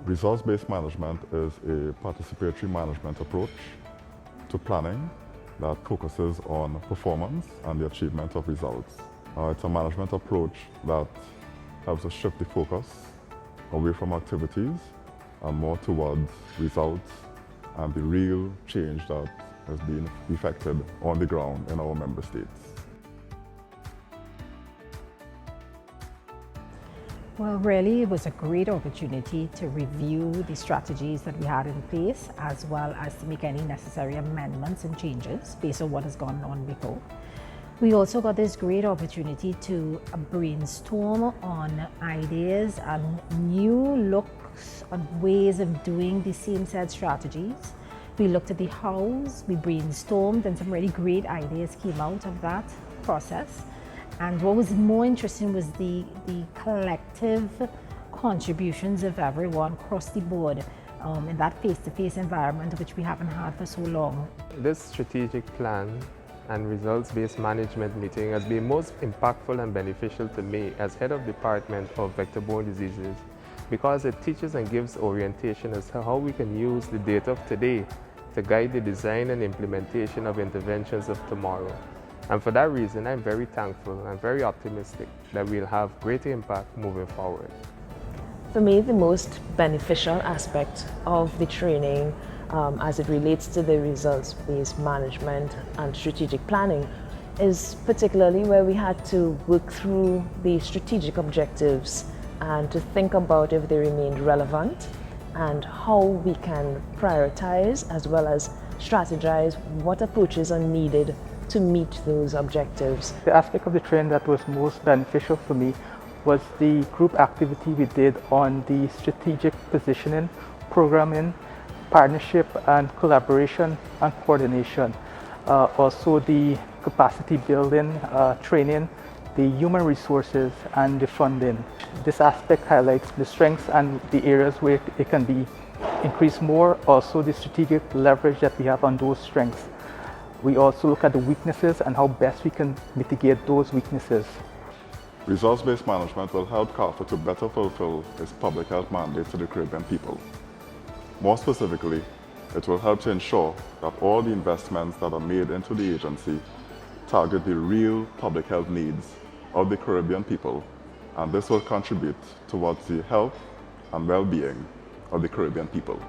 Results-based management is a participatory management approach to planning that focuses on performance and the achievement of results. It's a management approach that helps us shift the focus away from activities and more towards results and the real change that has been effected on the ground in our member states. Well, really, it was a great opportunity to review the strategies that we had in place, as well as to make any necessary amendments and changes based on what has gone on before. We also got this great opportunity to brainstorm on ideas and new looks and ways of doing the same set strategies. We looked at the hows, we brainstormed, and some really great ideas came out of that process. And what was more interesting was the collective contributions of everyone across the board in that face-to-face environment, which we haven't had for so long. This strategic plan and results-based management meeting has been most impactful and beneficial to me as head of department of vector-borne diseases, because it teaches and gives orientation as to how we can use the data of today to guide the design and implementation of interventions of tomorrow. And for that reason, I'm very thankful and very optimistic that we'll have greater impact moving forward. For me, the most beneficial aspect of the training as it relates to the results-based management and strategic planning is particularly where we had to work through the strategic objectives and to think about if they remained relevant and how we can prioritize as well as strategize what approaches are needed to meet those objectives. The aspect of the training that was most beneficial for me was the group activity we did on the strategic positioning, programming, partnership and collaboration and coordination. Also the capacity building, training, the human resources and the funding. This aspect highlights the strengths and the areas where it can be increased more, also the strategic leverage that we have on those strengths. We also look at the weaknesses and how best we can mitigate those weaknesses. Results-based management will help CARPHA to better fulfill its public health mandate to the Caribbean people. More specifically, it will help to ensure that all the investments that are made into the agency target the real public health needs of the Caribbean people, and this will contribute towards the health and well-being of the Caribbean people.